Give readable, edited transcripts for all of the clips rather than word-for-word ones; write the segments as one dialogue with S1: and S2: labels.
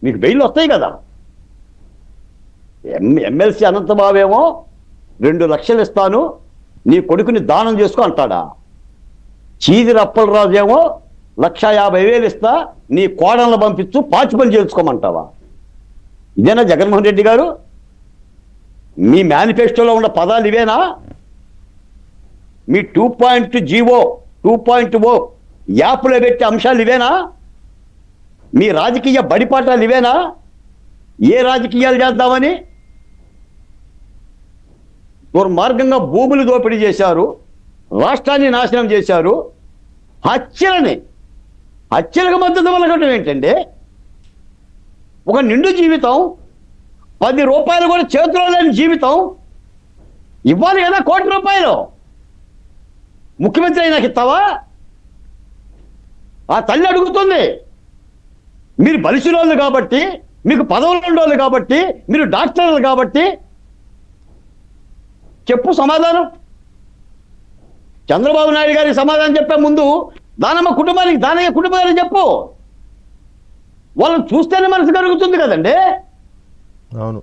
S1: మీకు బెయిల్ వస్తాయి కదా. ఎమ్మెల్సీ అనంతబాబేమో 2 లక్షలు ఇస్తాను నీ కొడుకుని దానం చేసుకో అంటాడా? చీదిరి అప్పలరాజు ఏమో 1,50,000 ఇస్తా నీ కోడలను పంపించు పాచి పని చేసుకోమంటావా? ఇదేనా జగన్మోహన్ రెడ్డి గారు? మీ మేనిఫెస్టోలో ఉన్న పదాలు ఇవేనా? మీ 2.0 యాప్లో పెట్టే అంశాలు ఇవేనా? మీ రాజకీయ బడిపాఠాలు ఇవేనా? ఏ రాజకీయాలు చేద్దామని దుర్మార్గంగా భూములు దోపిడీ చేశారు, రాష్ట్రాన్ని నాశనం చేశారు. హత్యలకు మద్దతు పలకటం ఏంటండి? ఒక నిండు జీవితం, 10 రూపాయలు కూడా చేతిలో లేని జీవితం ఇవ్వాలి కదా. 1 కోటి రూపాయలు ముఖ్యమంత్రి అయినాకి ఇస్తావా? ఆ తల్లి అడుగుతుంది. మీరు బలిసిరోళ్ళు కాబట్టి, మీకు పదవులు ఉండోళ్ళు కాబట్టి, మీరు డాక్టర్లు కాబట్టి చెప్పు సమాధానం. చంద్రబాబు నాయుడు గారికి సమాధానం చెప్పే ముందు దానయ్య కుటుంబానికి చెప్పు. వాళ్ళని చూస్తేనే మనసు కలుగుతుంది కదండి.
S2: అవును,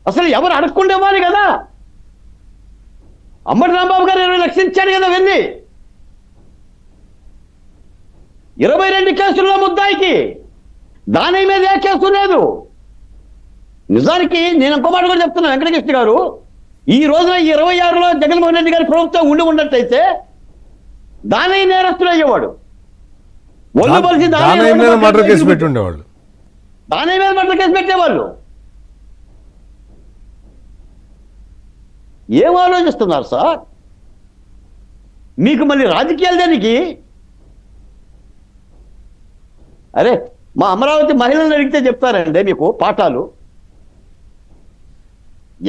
S1: అసలు ఎవరు అడగకుండా ఇవ్వాలి కదా. అంబటి రాంబాబు గారు 20 లక్షలు ఇచ్చాడు కదా. వెళ్ళి 22 కేసుల్లో ముద్దాయికి దాని మీద ఏ కేసు లేదు. నిజానికి నేను ఇంకో మాట కూడా చెప్తున్నా, వెంకటకృష్ణ గారు, ఈ రోజున 26లో జగన్మోహన్ రెడ్డి గారి ప్రభుత్వం ఉన్నట్టయితే దాని నేరస్తులు అయ్యేవాడు. ఒళ్ళు బలిసి దాని మీద మర్డర్ కేసు పెట్టేవాళ్ళు. ఏం ఆలోచిస్తున్నారు సార్? మీకు మళ్ళీ రాజకీయాలు దానికి? అరే, మా అమరావతి మహిళలను అడిగితే చెప్తారండి మీకు పాఠాలు.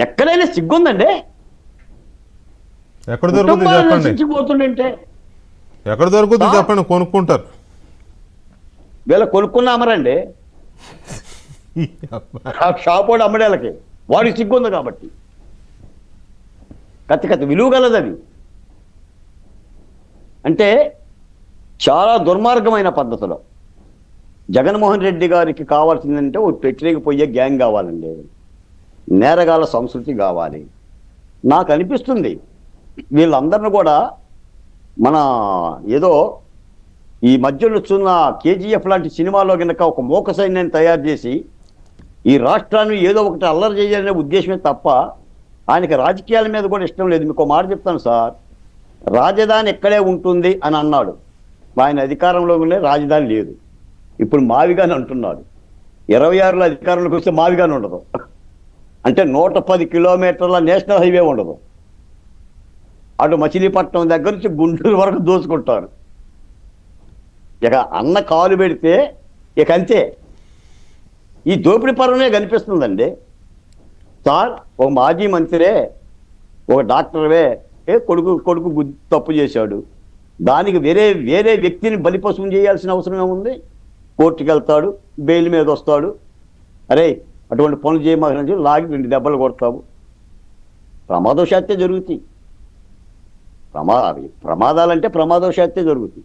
S1: ఎక్కడైనా సిగ్గుందండి?
S2: ఎక్కడ దొరుకుతుంది చెప్పండి. కొనుక్కుంటారు.
S1: వీళ్ళ కొనుక్కున్న అమరండి. షాప్ వాడు అమ్మడేళ్ళకి వాడికి సిగ్గుంది కాబట్టి. కత్తి విలువ కలదది. అంటే చాలా దుర్మార్గమైన పద్ధతిలో జగన్మోహన్ రెడ్డి గారికి కావాల్సిందంటే ఒక పెట్టలేకపోయే గ్యాంగ్ కావాలండి. నేరగాల సంస్కృతి కావాలి. నాకు అనిపిస్తుంది వీళ్ళందరిని కూడా మన ఏదో ఈ మధ్యలో వచ్చిన KGF లాంటి సినిమాలో కనుక ఒక మూక సైన్యాన్ని తయారు చేసి ఈ రాష్ట్రాన్ని ఏదో ఒకటి అల్లరి చేయాలనే ఉద్దేశమే తప్ప ఆయనకి రాజకీయాల మీద కూడా ఇష్టం లేదు. మీకు మాట చెప్తాను సార్, రాజధాని ఎక్కడే ఉంటుంది అని అన్నాడు. ఆయన అధికారంలో ఉండే రాజధాని లేదు. ఇప్పుడు మావిగాని అంటున్నాడు. 26లో అధికారంలోకి వస్తే మావిగాని ఉండదు. అంటే 110 కిలోమీటర్ల నేషనల్ హైవే ఉండదు. అటు మచిలీపట్నం దగ్గర నుంచి గుంటూరు వరకు దోచుకుంటారు. ఇక అన్న కాలు పెడితే ఇక అంతే. ఈ దోపిడీ పర్వనే కనిపిస్తుందండి సార్. ఒక మాజీ మంత్రే, ఒక డాక్టర్వే కొడుకు తప్పు చేశాడు. దానికి వేరే వ్యక్తిని బలిపశువు చేయాల్సిన అవసరం ఏముంది? కోర్టుకి వెళ్తాడు, బెయిల్ మీద వస్తాడు. అరే అటువంటి పనులు చేయమని లాగి 2 దెబ్బలు కొడతావు. ప్రమాదవశాత్తే జరుగుతాయి. ప్రమాదాలంటే ప్రమాదవశాత్తే జరుగుతాయి.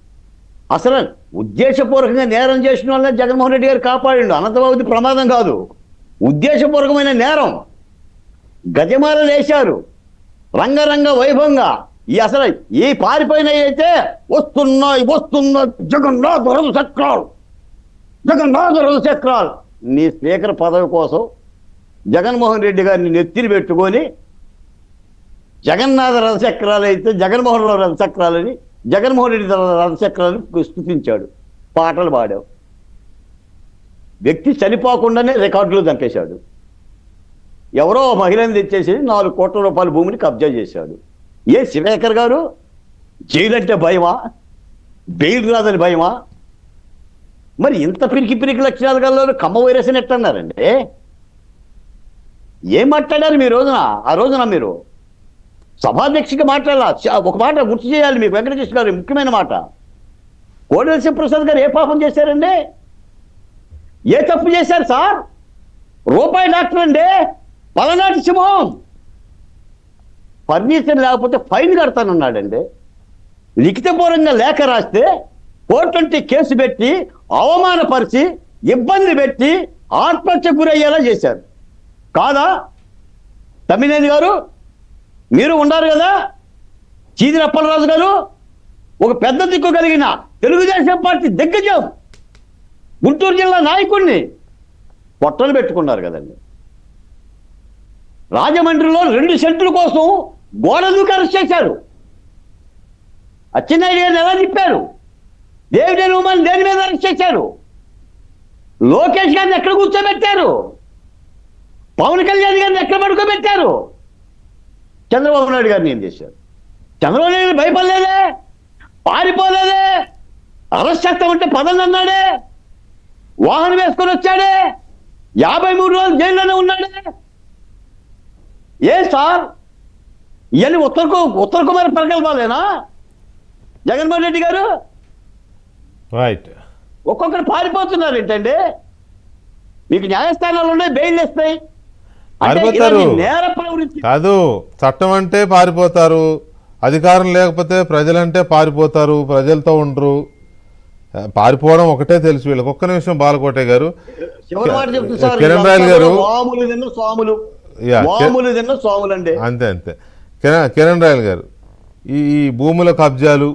S1: అసలు ఉద్దేశపూర్వకంగా నేరం చేసిన వాళ్ళనే జగన్మోహన్ రెడ్డి గారు కాపాడిండు. అనంతబాబుది ప్రమాదం కాదు, ఉద్దేశపూర్వకమైన నేరం. గజమాలలు వేశారు రంగరంగ వైభవంగా. ఈ అసలు ఈ పారిపోయిన అయితే వస్తున్న జగన్నాథ చక్రాలు నీ స్పీకర్ పదవి కోసం జగన్మోహన్ రెడ్డి గారిని నెత్తిని పెట్టుకొని జగన్నాథ రథచక్రాలు అయితే జగన్మోహన్ రావు రథచక్రాలని, జగన్మోహన్ రెడ్డి రథచక్రాలను స్తుతించాడు, పాటలు పాడావు. వ్యక్తి చనిపోకుండానే రికార్డులు చంపేశాడు. ఎవరో మహిళను తెచ్చేసి 4 కోట్ల రూపాయల భూమిని కబ్జా చేశాడు. ఏ శివేకర్ గారు జైలు అంటే భయమా? బెయిల్ రాదని భయమా? మరి ఇంత పిరికి లక్షణాలు గల కమ్మ వైరస్ అని ఎట్టన్నారండి? ఏం మాట్లాడారు మీ రోజున? ఆ రోజున మీరు సభాధ్యక్షుడిగా మాట్లాడాల. ఒక మాట గుర్తు చేయాలి మీకు వెంకటకృష్ణ గారు, ముఖ్యమైన మాట. కోడెల శివప్రసాద్ గారు ఏ పాపం చేశారండి? ఏ తప్పు చేశారు సార్? రూపాయి డాక్టర్ అండి, పలనాటి సింహం. పర్మిషన్ లేకపోతే ఫైన్ కడతానన్నాడండి. లిఖితపూర్వకంగా లేఖ రాస్తే 420 కేసు పెట్టి అవమానపరిచి, ఇబ్బంది పెట్టి, ఆత్మహత్యకు గురయ్యేలా చేశారు. కాదా తమ్మినేని గారు? మీరు ఉన్నారు కదా, చీదిరి అప్పలరాజు గారు ఒక పెద్ద దిక్కు కలిగిన తెలుగుదేశం పార్టీ దిగ్గజం, గుంటూరు జిల్లా నాయకుడిని పొట్టలు పెట్టుకున్నారు కదండి. రాజమండ్రిలో 2 సెంట్ల కోసం గోడ దూకి అరెస్ట్ చేశారు. అచ్చెన్నాయుడు గారిని ఎలా తిప్పారు? దేవినేని ఉమాని దేని మీద అరెస్ట్ చేశారు? లోకేష్ గారిని ఎక్కడ కూర్చోబెట్టారు? పవన్ కళ్యాణ్ గారిని ఎక్కడ పడుకోబెట్టారు? చంద్రబాబు నాయుడు గారిని ఏం చేశారు? చంద్రబాబు నాయుడు భయపడలేదే, పారిపోలేదే, అరెస్ట్ చేస్తామంటే పదండి అన్నాడే, వాహనం వేసుకొని వచ్చాడే, 53 రోజులు జైల్లోనే ఉన్నాడే. ఏ సార్ ఇవన్నీ ఉత్తర కుమార్ ప్రకల్పాలేనా జగన్మోహన్ రెడ్డి గారు?
S2: రైట్.
S1: ఒక్కొక్కరు పారిపోతున్నారు ఏంటండి? మీకు న్యాయస్థానాలు ఉన్నాయి, బెయిల్ ఇస్తాయి,
S2: పారిపోతారు
S1: నేర ప్రవృత్తి
S2: కాదు. చట్టం అంటే పారిపోతారు, అధికారం లేకపోతే ప్రజలంటే పారిపోతారు, ప్రజలతో ఉండరు. పారిపోవడం ఒకటే తెలుసు వీళ్ళకి. ఒక్క నిమిషం బాలకోటే గారు,
S1: చివరి మాట చెప్తుంది సార్,
S2: కిరణ్ రాయల్ గారు.
S1: వాములు తిన్న స్వాములు,
S2: యా,
S1: వాములు తిన్న స్వాములు అండి.
S2: అంతే అంతే. కిరణ్ రాయల్ గారు, ఈ భూముల కబ్జాలు